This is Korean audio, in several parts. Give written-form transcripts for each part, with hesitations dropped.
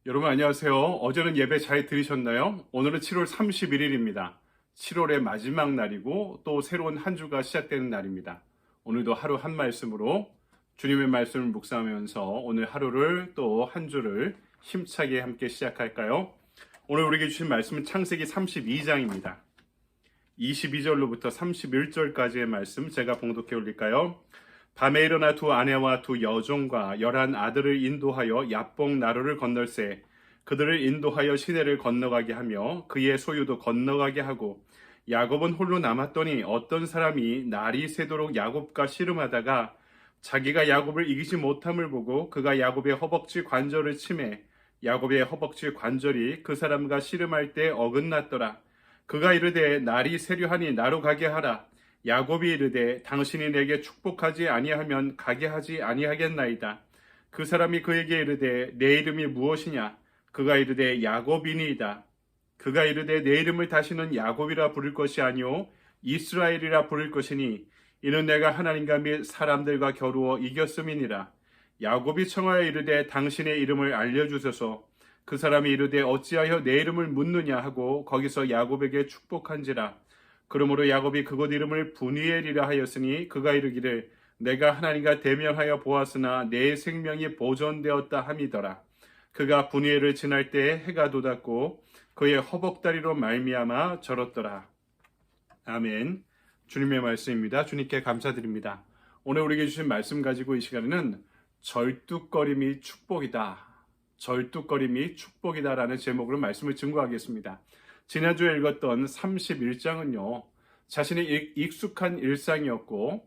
여러분 안녕하세요. 어제는 예배 잘 들으셨나요? 오늘은 7월 31일입니다. 7월의 마지막 날이고 또 새로운 한 주가 시작되는 날입니다. 오늘도 하루 한 말씀으로 주님의 말씀을 묵상하면서 오늘 하루를 또 한 주를 힘차게 함께 시작할까요? 오늘 우리에게 주신 말씀은 창세기 32장입니다. 22절로부터 31절까지의 말씀 제가 봉독해 올릴까요? 밤에 일어나 두 아내와 두 여종과 11 아들을 인도하여 야복 나루를 건널세 그들을 인도하여 시내를 건너가게 하며 그의 소유도 건너가게 하고 야곱은 홀로 남았더니 어떤 사람이 날이 새도록 야곱과 씨름하다가 자기가 야곱을 이기지 못함을 보고 그가 야곱의 허벅지 관절을 치매 야곱의 허벅지 관절이 그 사람과 씨름할 때 어긋났더라. 그가 이르되 날이 새려하니 나로 가게 하라. 야곱이 이르되 당신이 내게 축복하지 아니하면 가게 하지 아니하겠나이다. 그 사람이 그에게 이르되 내 이름이 무엇이냐? 그가 이르되 야곱이니이다. 그가 이르되 내 이름을 다시는 야곱이라 부를 것이 아니오 이스라엘이라 부를 것이니 이는 내가 하나님과 및 사람들과 겨루어 이겼음이니라. 야곱이 청하여 이르되 당신의 이름을 알려주소서. 그 사람이 이르되 어찌하여 내 이름을 묻느냐 하고 거기서 야곱에게 축복한지라. 그러므로 야곱이 그곳 이름을 브니엘이라 하였으니 그가 이르기를 내가 하나님과 대면하여 보았으나 내 생명이 보존되었다 함이더라. 그가 브니엘을 지날 때에 해가 돋았고 그의 허벅다리로 말미암아 절었더라. 아멘. 주님의 말씀입니다. 주님께 감사드립니다. 오늘 우리에게 주신 말씀 가지고 이 시간에는 절뚝거림이 축복이다. 절뚝거림이 축복이다라는 제목으로 말씀을 증거하겠습니다. 지난주에 읽었던 31장은요, 자신의 익숙한 일상이었고,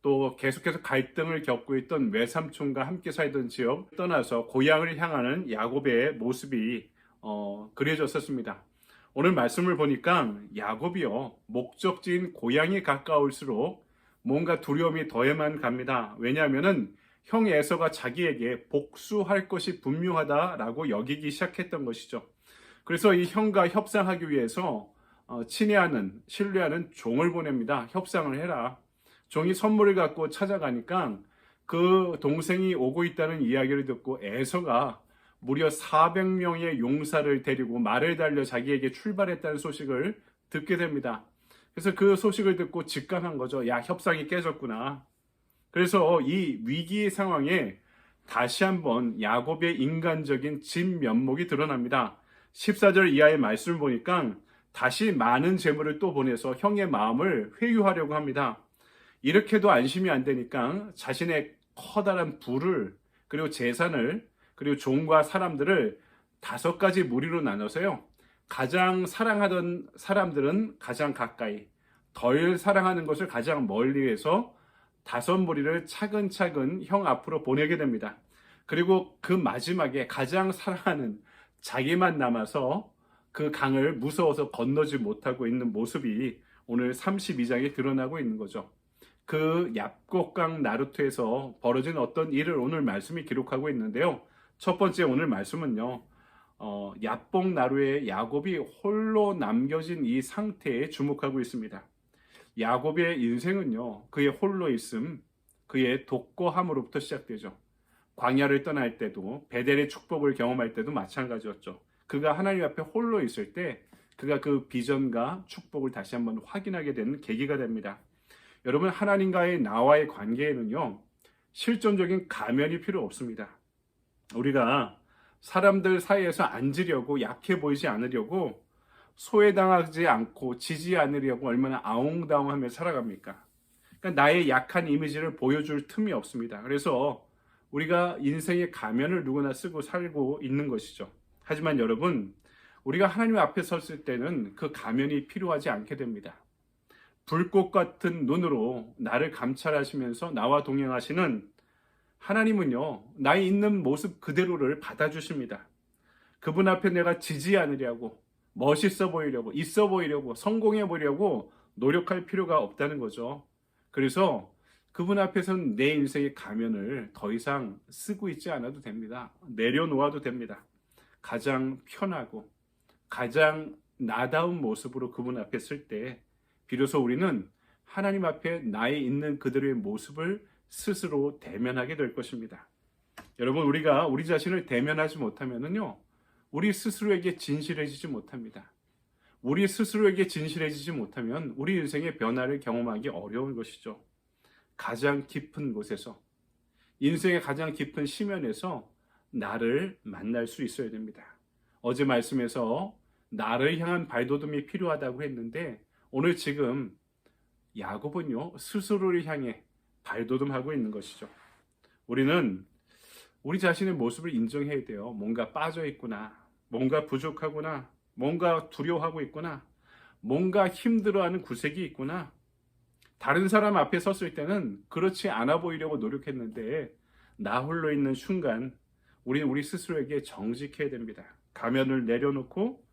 또 계속해서 갈등을 겪고 있던 외삼촌과 함께 살던 지역 떠나서 고향을 향하는 야곱의 모습이 그려졌었습니다. 오늘 말씀을 보니까 야곱이요, 목적지인 고향이 가까울수록 뭔가 두려움이 더해만 갑니다. 왜냐하면은 형 에서가 자기에게 복수할 것이 분명하다라고 여기기 시작했던 것이죠. 그래서 이 형과 협상하기 위해서 친애하는, 신뢰하는 종을 보냅니다. 협상을 해라. 종이 선물을 갖고 찾아가니까 그 동생이 오고 있다는 이야기를 듣고 에서가 무려 400명의 용사를 데리고 말을 달려 자기에게 출발했다는 소식을 듣게 됩니다. 그래서 그 소식을 듣고 직감한 거죠. 야, 협상이 깨졌구나. 그래서 이 위기의 상황에 다시 한번 야곱의 인간적인 진면목이 드러납니다. 14절 이하의 말씀을 보니까 다시 많은 재물을 또 보내서 형의 마음을 회유하려고 합니다. 이렇게도 안심이 안 되니까 자신의 커다란 부를 그리고 재산을 그리고 종과 사람들을 5가지 무리로 나눠서요. 가장 사랑하던 사람들은 가장 가까이, 덜 사랑하는 것을 가장 멀리 해서 5무리를 차근차근 형 앞으로 보내게 됩니다. 그리고 그 마지막에 가장 사랑하는 자기만 남아서 그 강을 무서워서 건너지 못하고 있는 모습이 오늘 32장에 드러나고 있는 거죠. 그 얍곡강 나루트에서 벌어진 어떤 일을 오늘 말씀이 기록하고 있는데요. 첫 번째 오늘 말씀은요. 얍복 나루에 야곱이 홀로 남겨진 이 상태에 주목하고 있습니다. 야곱의 인생은요. 그의 홀로 있음, 그의 독거함으로부터 시작되죠. 광야를 떠날 때도 베델의 축복을 경험할 때도 마찬가지였죠. 그가 하나님 앞에 홀로 있을 때 그가 그 비전과 축복을 다시 한번 확인하게 되는 계기가 됩니다. 여러분, 하나님과의 나와의 관계에는요. 실존적인 가면이 필요 없습니다. 우리가 사람들 사이에서 앉으려고 약해 보이지 않으려고 소외당하지 않고 지지 않으려고 얼마나 아웅다웅하며 살아갑니까? 그러니까 나의 약한 이미지를 보여줄 틈이 없습니다. 그래서 우리가 인생의 가면을 누구나 쓰고 살고 있는 것이죠. 하지만 여러분, 우리가 하나님 앞에 섰을 때는 그 가면이 필요하지 않게 됩니다. 불꽃 같은 눈으로 나를 감찰하시면서 나와 동행하시는 하나님은요, 나의 있는 모습 그대로를 받아주십니다. 그분 앞에 내가 지지 않으려고, 멋있어 보이려고, 있어 보이려고, 성공해 보이려고 노력할 필요가 없다는 거죠. 그래서 그분 앞에서는 내 인생의 가면을 더 이상 쓰고 있지 않아도 됩니다. 내려놓아도 됩니다. 가장 편하고 가장 나다운 모습으로 그분 앞에 쓸 때 비로소 우리는 하나님 앞에 나의 있는 그들의 모습을 스스로 대면하게 될 것입니다. 여러분, 우리가 우리 자신을 대면하지 못하면은요, 우리 스스로에게 진실해지지 못합니다. 우리 스스로에게 진실해지지 못하면 우리 인생의 변화를 경험하기 어려운 것이죠. 가장 깊은 곳에서, 인생의 가장 깊은 심연에서 나를 만날 수 있어야 됩니다. 어제 말씀에서 나를 향한 발돋움이 필요하다고 했는데, 오늘 지금 야곱은요, 스스로를 향해 발돋움하고 있는 것이죠. 우리는 우리 자신의 모습을 인정해야 돼요. 뭔가 빠져 있구나, 뭔가 부족하구나, 뭔가 두려워하고 있구나, 뭔가 힘들어하는 구색이 있구나. 다른 사람 앞에 섰을 때는 그렇지 않아 보이려고 노력했는데, 나 홀로 있는 순간 우리는 우리 스스로에게 정직해야 됩니다. 가면을 내려놓고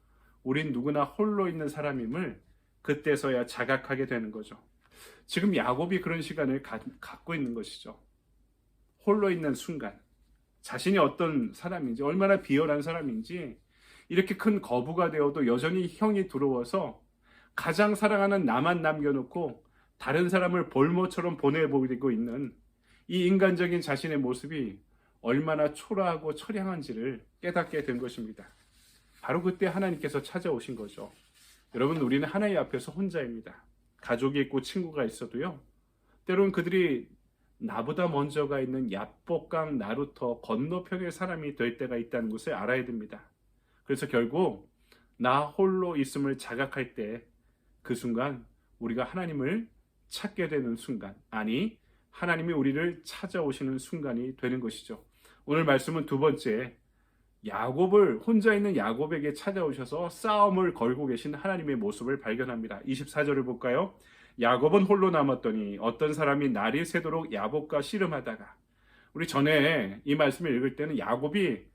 우린 누구나 홀로 있는 사람임을 그때서야 자각하게 되는 거죠. 지금 야곱이 그런 시간을 갖고 있는 것이죠. 홀로 있는 순간, 자신이 어떤 사람인지, 얼마나 비열한 사람인지, 이렇게 큰 거부가 되어도 여전히 형이 들어와서 가장 사랑하는 나만 남겨놓고 다른 사람을 볼모처럼 보내버리고 있는 이 인간적인 자신의 모습이 얼마나 초라하고 처량한지를 깨닫게 된 것입니다. 바로 그때 하나님께서 찾아오신 거죠. 여러분, 우리는 하나님 앞에서 혼자입니다. 가족이 있고 친구가 있어도요, 때로는 그들이 나보다 먼저가 있는 야복강 나루터 건너편의 사람이 될 때가 있다는 것을 알아야 됩니다. 그래서 결국 나 홀로 있음을 자각할 때, 그 순간 우리가 하나님을 찾게 되는 순간, 아니 하나님이 우리를 찾아오시는 순간이 되는 것이죠. 오늘 말씀은 두 번째, 야곱을, 혼자 있는 야곱에게 찾아오셔서 싸움을 걸고 계신 하나님의 모습을 발견합니다. 24절을 볼까요? 야곱은 홀로 남았더니 어떤 사람이 날이 새도록 야곱과 씨름하다가, 우리 전에 이 말씀을 읽을 때는 야곱이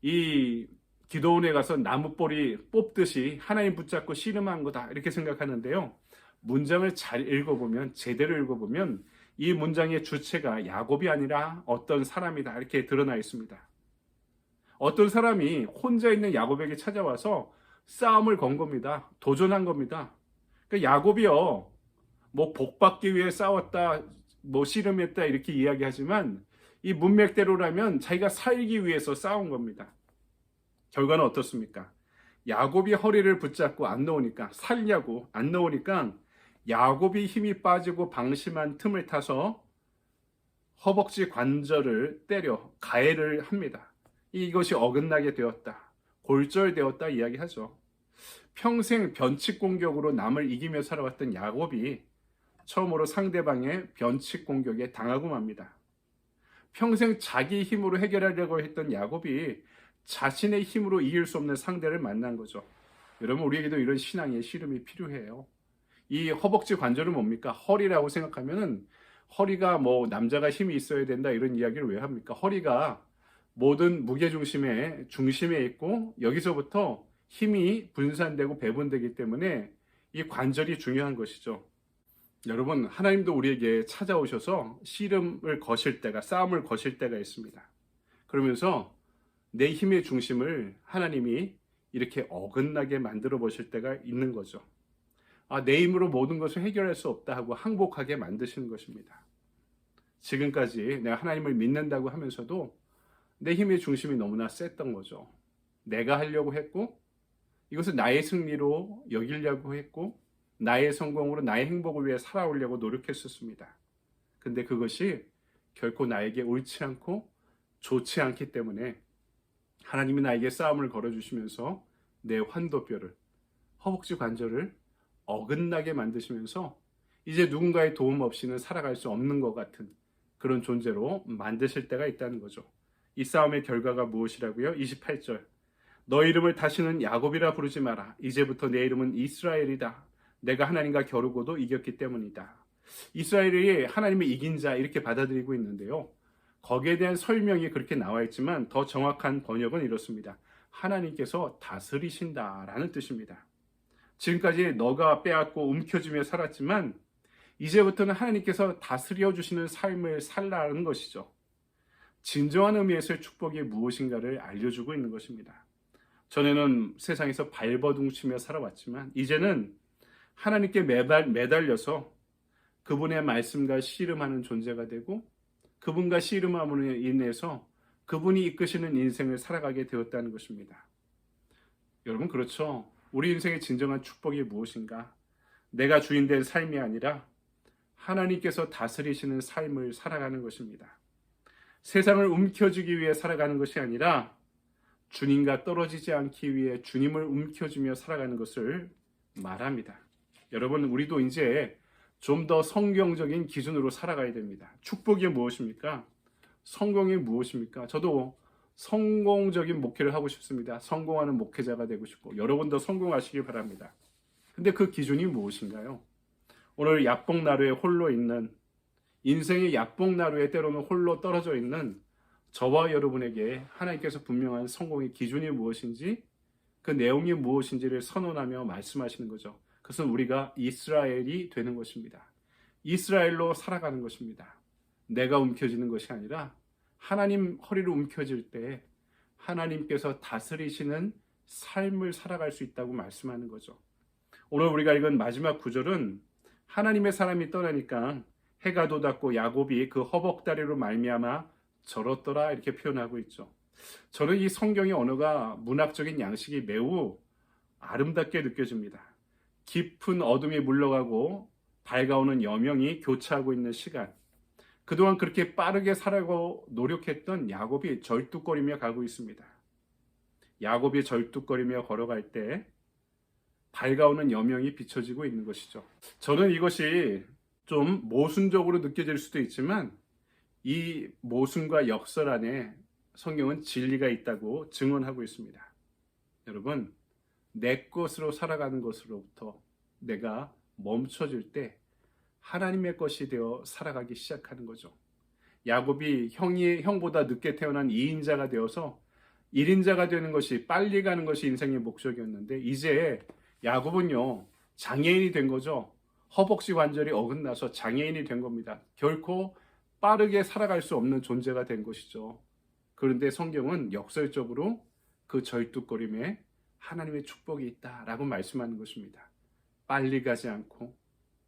이 기도원에 가서 나무뿌리 뽑듯이 하나님 붙잡고 씨름한 거다 이렇게 생각하는데요, 문장을 잘 읽어보면, 제대로 읽어보면 이 문장의 주체가 야곱이 아니라 어떤 사람이다 이렇게 드러나 있습니다. 어떤 사람이 혼자 있는 야곱에게 찾아와서 싸움을 건 겁니다. 도전한 겁니다. 그러니까 야곱이요, 뭐 복받기 위해 싸웠다, 뭐 씨름했다 이렇게 이야기하지만, 이 문맥대로라면 자기가 살기 위해서 싸운 겁니다. 결과는 어떻습니까? 야곱이 허리를 붙잡고 안 놓으니까, 살려고 안 놓으니까 야곱이 힘이 빠지고 방심한 틈을 타서 허벅지 관절을 때려 가해를 합니다. 이것이 어긋나게 되었다, 골절되었다 이야기하죠. 평생 변칙 공격으로 남을 이기며 살아왔던 야곱이 처음으로 상대방의 변칙 공격에 당하고 맙니다. 평생 자기 힘으로 해결하려고 했던 야곱이 자신의 힘으로 이길 수 없는 상대를 만난 거죠. 여러분, 우리에게도 이런 신앙의 씨름이 필요해요. 이 허벅지 관절은 뭡니까? 허리라고 생각하면은, 허리가 뭐 남자가 힘이 있어야 된다 이런 이야기를 왜 합니까? 허리가 모든 무게중심의 중심에 있고, 여기서부터 힘이 분산되고 배분되기 때문에 이 관절이 중요한 것이죠. 여러분, 하나님도 우리에게 찾아오셔서 씨름을 거실 때가, 싸움을 거실 때가 있습니다. 그러면서 내 힘의 중심을 하나님이 이렇게 어긋나게 만들어 보실 때가 있는 거죠. 내 힘으로 모든 것을 해결할 수 없다 하고 항복하게 만드시는 것입니다. 지금까지 내가 하나님을 믿는다고 하면서도 내 힘의 중심이 너무나 셌던 거죠. 내가 하려고 했고, 이것을 나의 승리로 여기려고 했고, 나의 성공으로, 나의 행복을 위해 살아오려고 노력했었습니다. 근데 그것이 결코 나에게 옳지 않고 좋지 않기 때문에 하나님이 나에게 싸움을 걸어주시면서 내 환도뼈를, 허벅지 관절을 어긋나게 만드시면서 이제 누군가의 도움 없이는 살아갈 수 없는 것 같은 그런 존재로 만드실 때가 있다는 거죠. 이 싸움의 결과가 무엇이라고요? 28절, 너 이름을 다시는 야곱이라 부르지 마라. 이제부터 내 이름은 이스라엘이다. 내가 하나님과 겨루고도 이겼기 때문이다. 이스라엘이 하나님을 이긴 자 이렇게 받아들이고 있는데요, 거기에 대한 설명이 그렇게 나와 있지만 더 정확한 번역은 이렇습니다. 하나님께서 다스리신다라는 뜻입니다. 지금까지 너가 빼앗고 움켜쥐며 살았지만 이제부터는 하나님께서 다스려 주시는 삶을 살라는 것이죠. 진정한 의미에서의 축복이 무엇인가를 알려주고 있는 것입니다. 전에는 세상에서 발버둥치며 살아왔지만 이제는 하나님께 매달려서 그분의 말씀과 씨름하는 존재가 되고, 그분과 씨름함으로 인해서 그분이 이끄시는 인생을 살아가게 되었다는 것입니다. 여러분 그렇죠? 우리 인생의 진정한 축복이 무엇인가? 내가 주인된 삶이 아니라 하나님께서 다스리시는 삶을 살아가는 것입니다. 세상을 움켜쥐기 위해 살아가는 것이 아니라 주님과 떨어지지 않기 위해 주님을 움켜쥐며 살아가는 것을 말합니다. 여러분, 우리도 이제 좀 더 성경적인 기준으로 살아가야 됩니다. 축복이 무엇입니까? 성공이 무엇입니까? 저도 성공적인 목회를 하고 싶습니다. 성공하는 목회자가 되고 싶고 여러분도 성공하시길 바랍니다. 근데 그 기준이 무엇인가요? 오늘 야뽕나루에 홀로 있는, 인생의 야뽕나루에 때로는 홀로 떨어져 있는 저와 여러분에게 하나님께서 분명한 성공의 기준이 무엇인지, 그 내용이 무엇인지를 선언하며 말씀하시는 거죠. 그것은 우리가 이스라엘이 되는 것입니다. 이스라엘로 살아가는 것입니다. 내가 움켜쥐는 것이 아니라 하나님 허리를 움켜쥘 때 하나님께서 다스리시는 삶을 살아갈 수 있다고 말씀하는 거죠. 오늘 우리가 읽은 마지막 구절은 하나님의 사람이 떠나니까 해가 돋았고 야곱이 그 허벅다리로 말미암아 절었더라 이렇게 표현하고 있죠. 저는 이 성경의 언어가 문학적인 양식이 매우 아름답게 느껴집니다. 깊은 어둠이 물러가고 밝아오는 여명이 교차하고 있는 시간, 그동안 그렇게 빠르게 살아가고 노력했던 야곱이 절뚝거리며 가고 있습니다. 야곱이 절뚝거리며 걸어갈 때 밝아오는 여명이 비춰지고 있는 것이죠. 저는 이것이 좀 모순적으로 느껴질 수도 있지만 이 모순과 역설 안에 성경은 진리가 있다고 증언하고 있습니다. 여러분, 내 것으로 살아가는 것으로부터 내가 멈춰질 때 하나님의 것이 되어 살아가기 시작하는 거죠. 야곱이 형보다 늦게 태어난 2인자가 되어서 1인자가 되는 것이, 빨리 가는 것이 인생의 목적이었는데 이제 야곱은요 장애인이 된 거죠. 허벅지 관절이 어긋나서 장애인이 된 겁니다. 결코 빠르게 살아갈 수 없는 존재가 된 것이죠. 그런데 성경은 역설적으로 그 절뚝거림에 하나님의 축복이 있다라고 말씀하는 것입니다. 빨리 가지 않고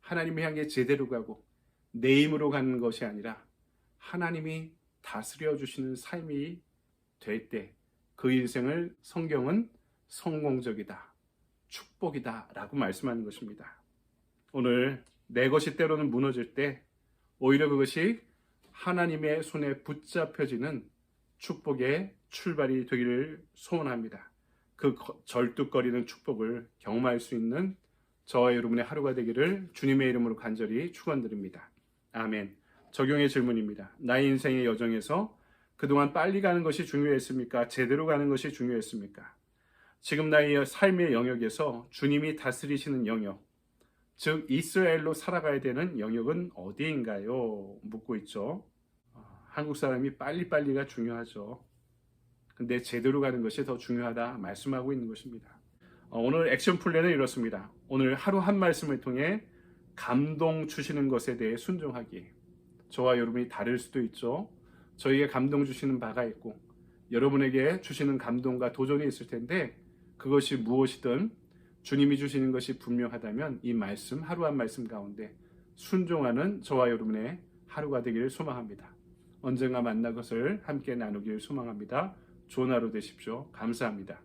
하나님을 향해 제대로 가고 내 힘으로 가는 것이 아니라 하나님이 다스려 주시는 삶이 될 때 그 인생을 성경은 성공적이다, 축복이다 라고 말씀하는 것입니다. 오늘 내 것이 때로는 무너질 때 오히려 그것이 하나님의 손에 붙잡혀지는 축복의 출발이 되기를 소원합니다. 그 절뚝거리는 축복을 경험할 수 있는 저와 여러분의 하루가 되기를 주님의 이름으로 간절히 축원드립니다. 아멘. 적용의 질문입니다. 나의 인생의 여정에서 그동안 빨리 가는 것이 중요했습니까? 제대로 가는 것이 중요했습니까? 지금 나의 삶의 영역에서 주님이 다스리시는 영역, 즉 이스라엘로 살아가야 되는 영역은 어디인가요? 묻고 있죠. 한국 사람이 빨리빨리가 중요하죠. 근데 제대로 가는 것이 더 중요하다 말씀하고 있는 것입니다. 오늘 액션 플랜은 이렇습니다. 오늘 하루 한 말씀을 통해 감동 주시는 것에 대해 순종하기. 저와 여러분이 다를 수도 있죠. 저에게 감동 주시는 바가 있고 여러분에게 주시는 감동과 도전이 있을 텐데 그것이 무엇이든 주님이 주시는 것이 분명하다면 이 말씀, 하루 한 말씀 가운데 순종하는 저와 여러분의 하루가 되기를 소망합니다. 언젠가 만날 것을 함께 나누길 소망합니다. 좋은 하루 되십시오. 감사합니다.